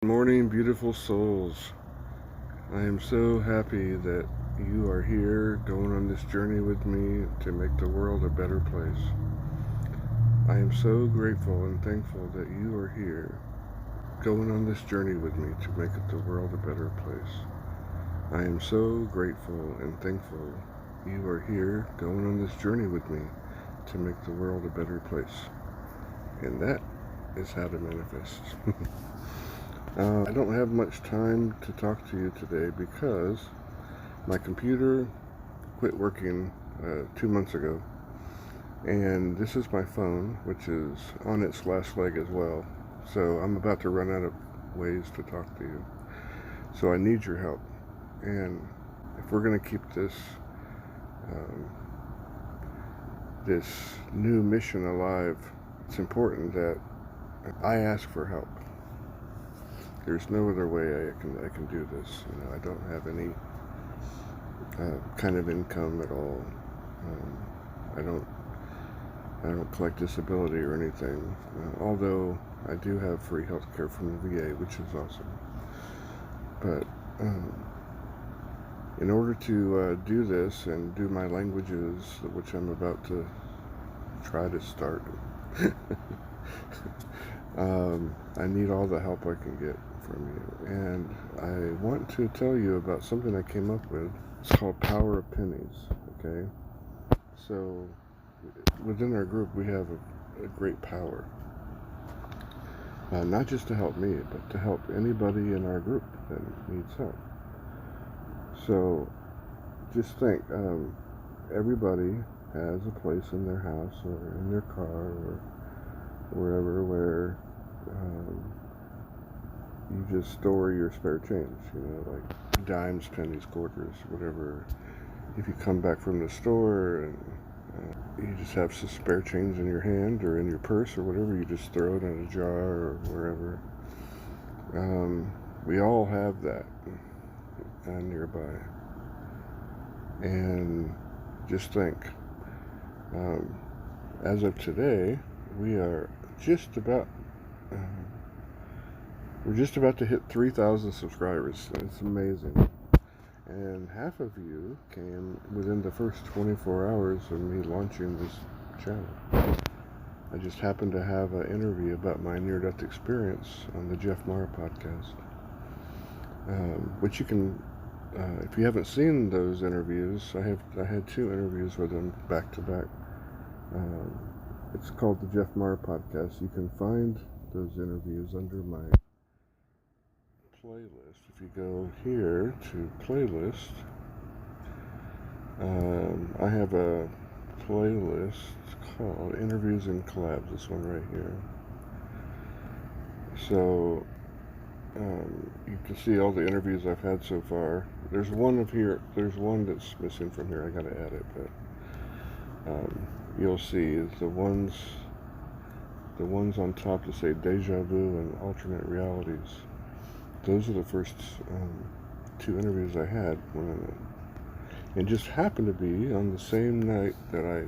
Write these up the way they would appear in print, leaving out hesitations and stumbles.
Morning, beautiful souls. I am so happy that you are here going on this journey with me to make the world a better place. I am so grateful and thankful that you are here going on this journey with me to make the world a better place. I am so grateful and thankful you are here going on this journey with me to make the world a better place. And that is how to manifest. I don't have much time to talk to you today because my computer quit working 2 months ago, and this is my phone, which is on its last leg as well. So I'm about to run out of ways to talk to you. So I need your help, and if we're going to keep um, this new mission alive, it's important that I ask for help. There's no other way I can do this. I don't have any kind of income at all. I don't collect disability or anything. Although I do have free health care from the VA, which is awesome. But in order to do this and do my languages, which I'm about to try to start, I need all the help I can get from you. And I want to tell you about something I came up with. It's called Power of Pennies, okay? So within our group, we have a great power. Not just to help me, but to help anybody in our group that needs help. So just think, everybody has a place in their house or in their car or wherever where you just store your spare change, like dimes, pennies, quarters, whatever. If you come back from the store and you just have some spare change in your hand or in your purse or whatever, you just throw it in a jar or wherever. We all have that nearby. And just think, as of today, we are just about we're just about to hit 3,000 subscribers. It's amazing. And half of you came within the first 24 hours of me launching this channel. I just happened to have an interview about my near-death experience on the Jeff Mara podcast, which you can, if you haven't seen those interviews, I had 2 interviews with him back to back. It's called the Jeff Mara podcast. You can find those interviews under my playlist. If you go here to playlist, I have a playlist called Interviews and Collabs, this one right here. So you can see all the interviews I've had so far. There's one that's missing from here. I gotta add it, but you'll see the ones on top that say deja vu and alternate realities. Those are the first 2 interviews I had it just happened to be on the same night that I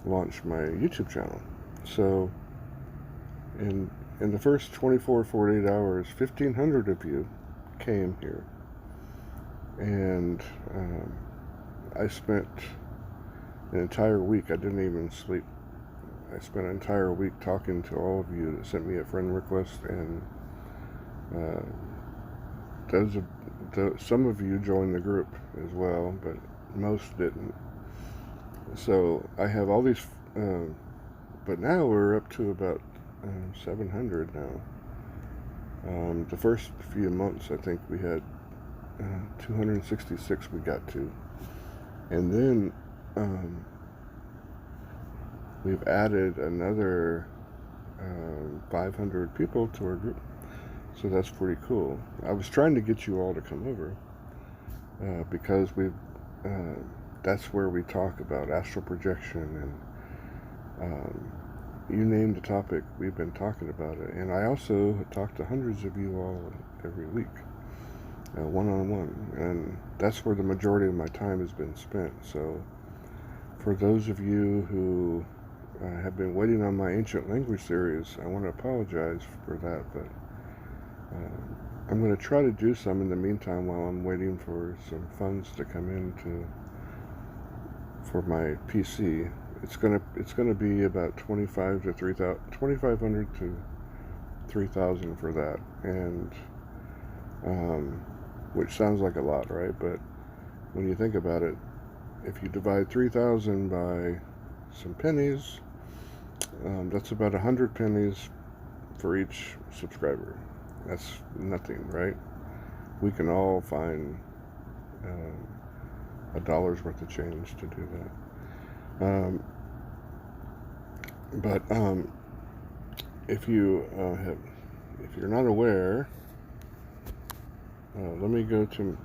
launched my YouTube channel. So in the first 48 hours, 1,500 of you came here. And I spent an entire week, I didn't even sleep. I spent an entire week talking to all of you that sent me a friend request, and some of you joined the group as well, but most didn't. So I have all these, but now we're up to about 700 now. The first few months, I think we had 266 we got to, and then we've added another 500 people to our group. So that's pretty cool. I was trying to get you all to come over because that's where we talk about astral projection, and you name the topic, we've been talking about it. And I also talk to hundreds of you all every week, one-on-one, and that's where the majority of my time has been spent. So for those of you who have been waiting on my ancient language series, I want to apologize for that, but I'm going to try to do some in the meantime while I'm waiting for some funds to come in for my PC. It's gonna be about 2,500 to 3,000 for that, and which sounds like a lot, right? But when you think about it, if you divide 3,000 by some pennies, that's about 100 pennies for each subscriber. That's nothing, right? We can all find a dollar's worth of change to do that. But if you're not aware, let me go to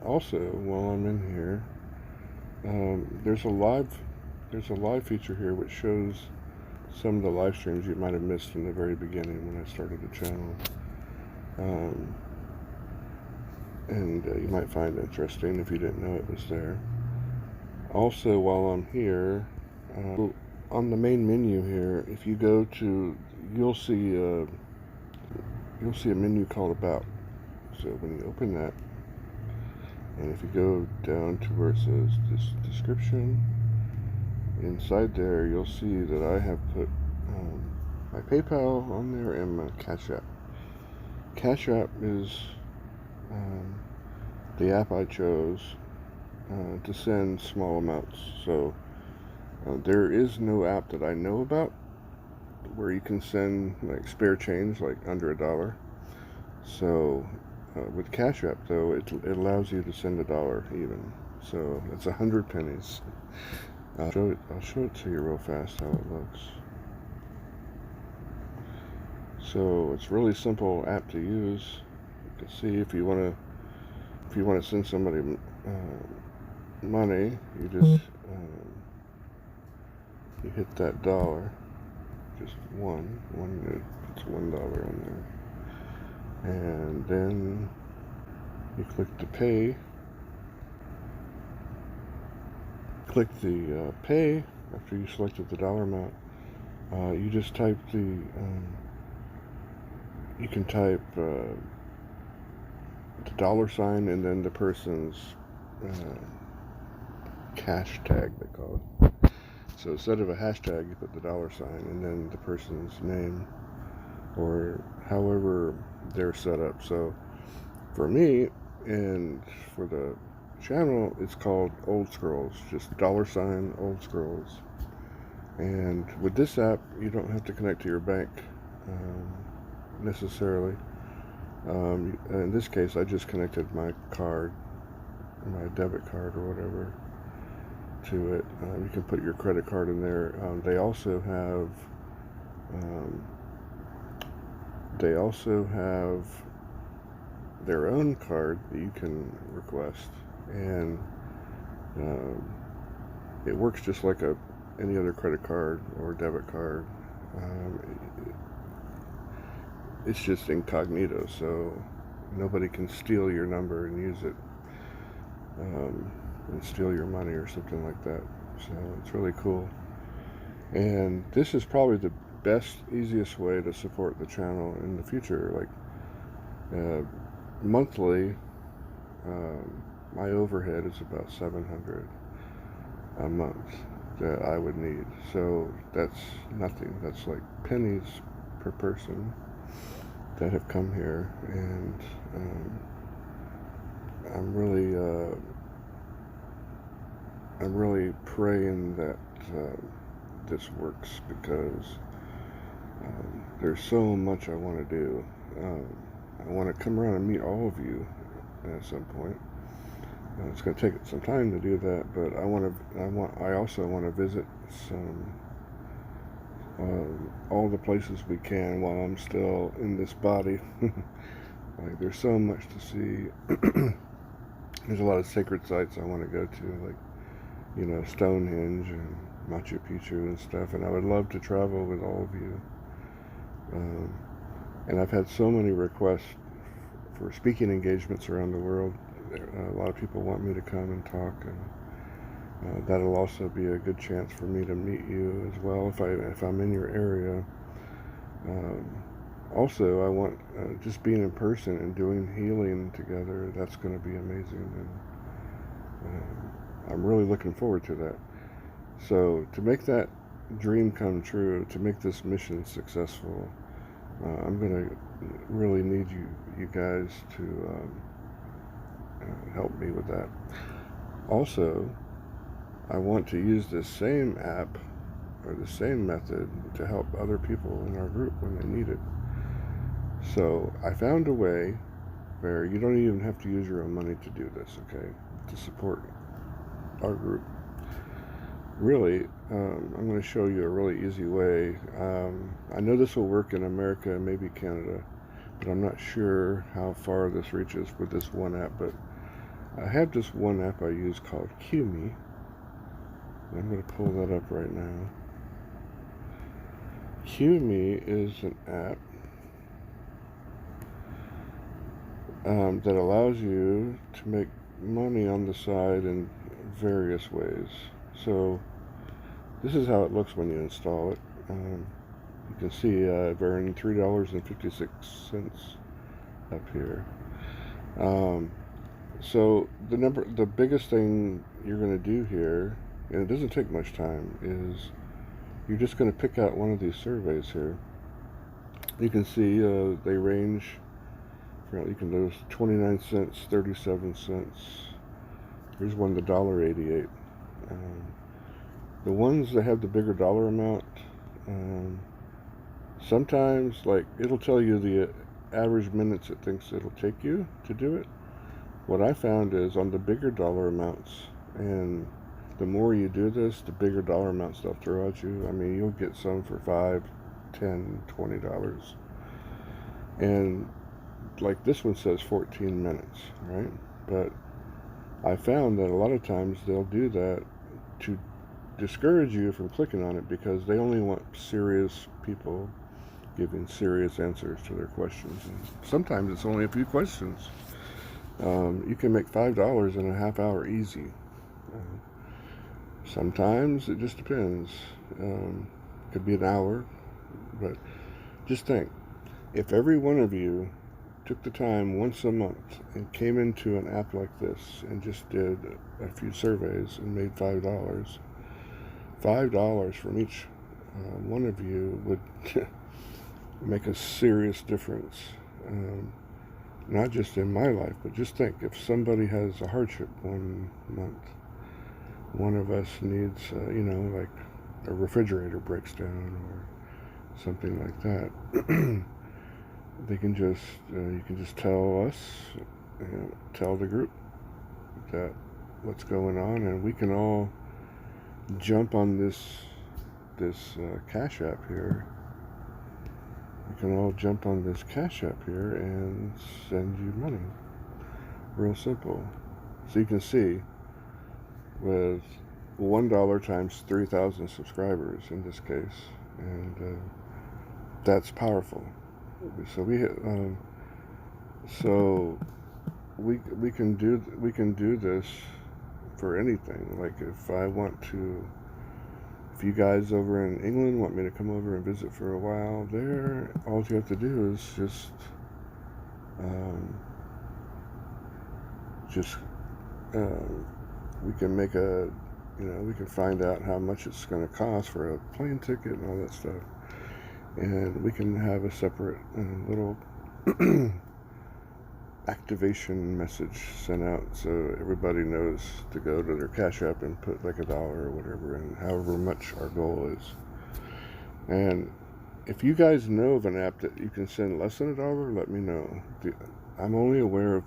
also while I'm in here. There's a live feature here which shows some of the live streams you might have missed in the very beginning when I started the channel. And you might find it interesting if you didn't know it was there. Also, while I'm here, on the main menu here, if you go to, you'll see a menu called About. So when you open that, and if you go down to where it says this description, inside there you'll see that I have put my PayPal on there and my Cash App. Cash App is the app I chose to send small amounts. So there is no app that I know about where you can send like spare change, like under $1. So with Cash App though, it allows you to send $1 even. So that's 100 pennies. I'll show it to you real fast how it looks. So it's really simple app to use. You can see if you want to send somebody money, you just you hit that dollar, just one. It's $1 on there, and then you click the pay. Click the pay after you selected the dollar amount. You just type the. You can type the $sign and then the person's cash tag, they call it. So instead of a hashtag, you put the $sign and then the person's name or however they're set up. So for me and for the channel, it's called Old Scrolls, just $sign Old Scrolls. And with this app, you don't have to connect to your bank necessarily. In this case, I just connected my card, my debit card or whatever, to it. You can put your credit card in there. They also have their own card that you can request, and it works just like any other credit card or debit card. It's just incognito, so nobody can steal your number and use it and steal your money or something like that. So it's really cool. And this is probably the best, easiest way to support the channel in the future. Like monthly, my overhead is about $700 a month that I would need. So that's nothing. That's like pennies per person that have come here, and I'm really praying that this works, because there's so much I want to do. I want to come around and meet all of you at some point. It's going to take some time to do that, but I also want to visit all the places we can while I'm still in this body. Like, there's so much to see. There's a lot of sacred sites I want to go to, like, Stonehenge and Machu Picchu and stuff, and I would love to travel with all of you. And I've had so many requests for speaking engagements around the world. A lot of people want me to come and talk, and that'll also be a good chance for me to meet you as well if I'm in your area. Also, I want just being in person and doing healing together. That's going to be amazing, and I'm really looking forward to that. So, to make that dream come true, to make this mission successful, I'm going to really need you guys to help me with that. Also, I want to use this same app or the same method to help other people in our group when they need it. So I found a way where you don't even have to use your own money to do this, okay? To support our group. Really, I'm going to show you a really easy way. I know this will work in America and maybe Canada, but I'm not sure how far this reaches with this one app. But I have this one app I use called QMe. I'm going to pull that up right now. QMe is an app that allows you to make money on the side in various ways. So this is how it looks when you install it. You can see I've earned $3.56 up here. So the biggest thing you're going to do here, and it doesn't take much time, is you're just going to pick out one of these surveys here. You can see they range. You can notice 29 cents, 37 cents. Here's one, the $1.88. The ones that have the bigger dollar amount, sometimes, like, it'll tell you the average minutes it thinks it'll take you to do it. What I found is on the bigger dollar amounts, and the more you do this, the bigger dollar amounts they'll throw at you. I mean, you'll get some for $5, $10, $20. And like this one says 14 minutes, right? But I found that a lot of times they'll do that to discourage you from clicking on it because they only want serious people giving serious answers to their questions. And sometimes it's only a few questions. You can make $5 in a half hour easy. Sometimes it just depends. Could be an hour, but just think, if every one of you took the time once a month and came into an app like this and just did a few surveys and made $5 from each one of you would make a serious difference. Not just in my life, but just think, if somebody has a hardship one month, one of us needs, like a refrigerator breaks down or something like that. They can just, you can just tell us, tell the group that what's going on, and we can all jump on this Cash App here. We can all jump on this Cash App here and send you money. Real simple. So you can see, with $1 times 3,000 subscribers in this case, and that's powerful. So we can do this for anything. Like if you guys over in England want me to come over and visit for a while there, all you have to do is we can make we can find out how much it's going to cost for a plane ticket and all that stuff. And we can have a separate little activation message sent out so everybody knows to go to their Cash App and put like $1 or whatever, and however much our goal is. And if you guys know of an app that you can send less than $1, let me know. I'm only aware of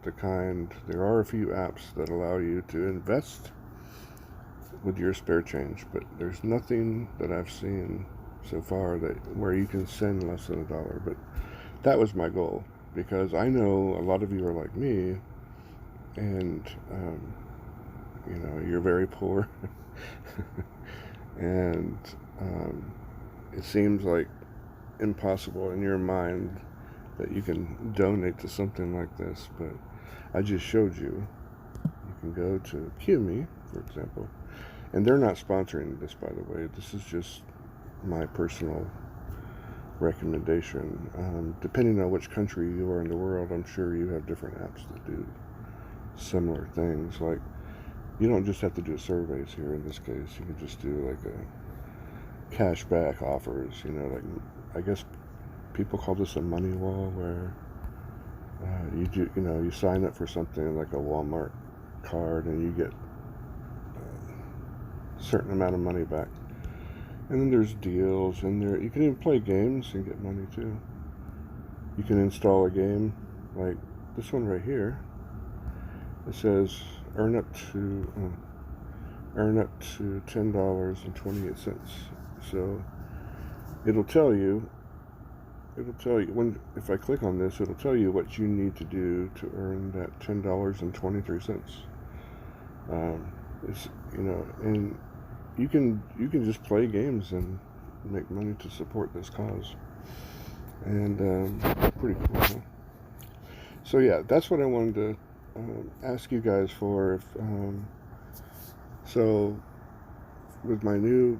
there are a few apps that allow you to invest with your spare change, but there's nothing that I've seen so far where you can send less than $1. But that was my goal, because I know a lot of you are like me, and you're very poor, and it seems like impossible in your mind that you can donate to something like this. But I just showed you. You can go to QMe, for example, and they're not sponsoring this, by the way. This is just my personal recommendation. Depending on which country you are in the world, I'm sure you have different apps that do similar things. Like, you don't just have to do surveys here in this case. You can just do like a cashback offers, like, I guess people call this a money wall, where you sign up for something like a Walmart card and you get a certain amount of money back. And then there's deals, and you can even play games and get money too. You can install a game like this one right here. It says earn up to $10.28. So it'll tell you if I click on this, it'll tell you what you need to do to earn that $10.23. It's and you can just play games and make money to support this cause, and pretty cool, huh? So yeah, that's what I wanted to ask you guys for. So with my new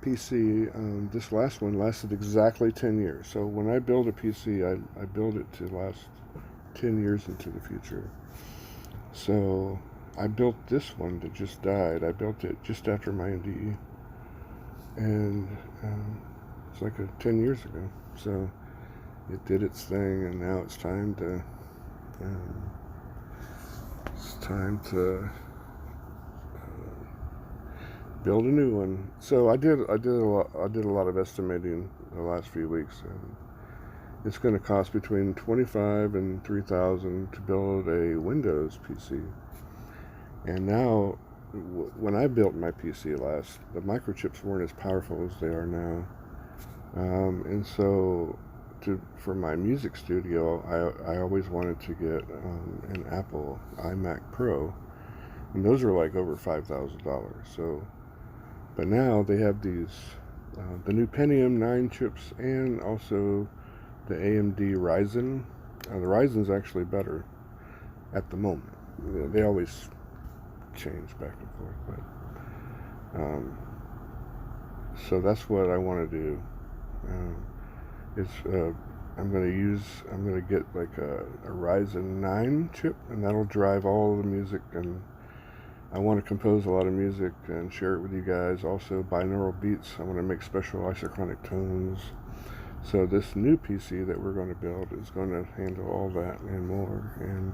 PC, this last one lasted exactly 10 years. So when I build a PC, I build it to last 10 years into the future. So I built this one that just died. I built it just after my NDE, and it's like 10 years ago. So it did its thing, and now it's time to build a new one. So I did a lot of estimating the last few weeks, and it's going to cost between $25,000 and $3,000 to build a Windows PC. And now, when I built my PC last, the microchips weren't as powerful as they are now. And so, for my music studio, I always wanted to get an Apple iMac Pro, and those are like over $5,000. So, but now they have these, the new Pentium 9 chips, and also the AMD Ryzen. The Ryzen's actually better at the moment. They always change back and forth, but so that's what I want to do. I'm going to get like a Ryzen 9 chip, and that'll drive all the music, and I want to compose a lot of music and share it with you guys. Also binaural beats. I want to make special isochronic tones. So this new PC that we're going to build is going to handle all that and more. And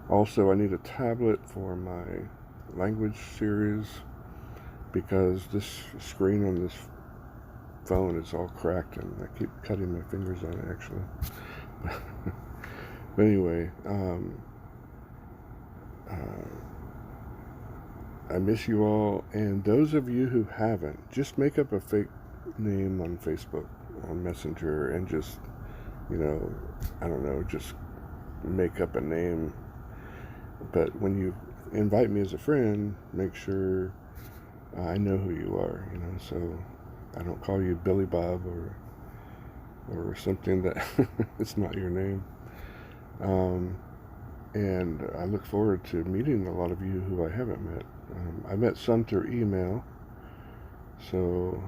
also I need a tablet for my language series, because this screen on this phone is all cracked, and I keep cutting my fingers on it actually. But anyway, I miss you all, and those of you who haven't, just make up a fake name on Facebook, on Messenger, and just, I don't know, just make up a name. But when you invite me as a friend, make sure I know who you are, so I don't call you Billy Bob or something that it's not your name. And I look forward to meeting a lot of you who I haven't met. I met some through email. So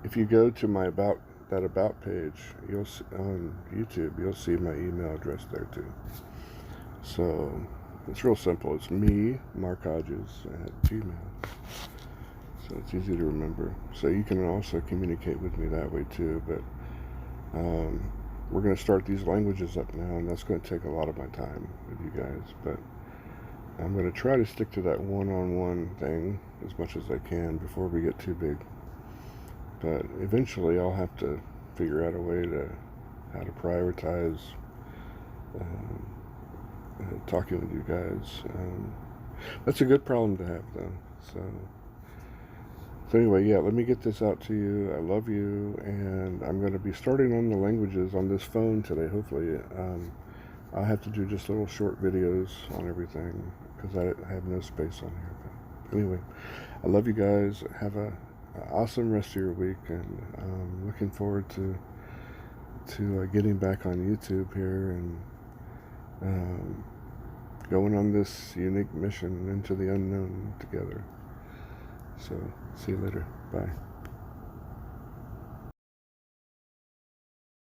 if you go to my about page, you'll see, on YouTube, you'll see my email address there too. So it's real simple. It's me, Mark Hodges, at Gmail. So it's easy to remember. So you can also communicate with me that way too. But we're going to start these languages up now, and that's going to take a lot of my time with you guys. But I'm going to try to stick to that one-on-one thing as much as I can before we get too big. But eventually I'll have to figure out a way to how to prioritize talking with you guys. That's a good problem to have, though. So anyway, yeah, let me get this out to you. I love you, and I'm going to be starting on the languages on this phone today, hopefully. I'll have to do just little short videos on everything, because I have no space on here. But anyway, I love you guys. Have an awesome rest of your week, and I'm looking forward to getting back on YouTube here, and going on this unique mission into the unknown together. So, see you later. Bye.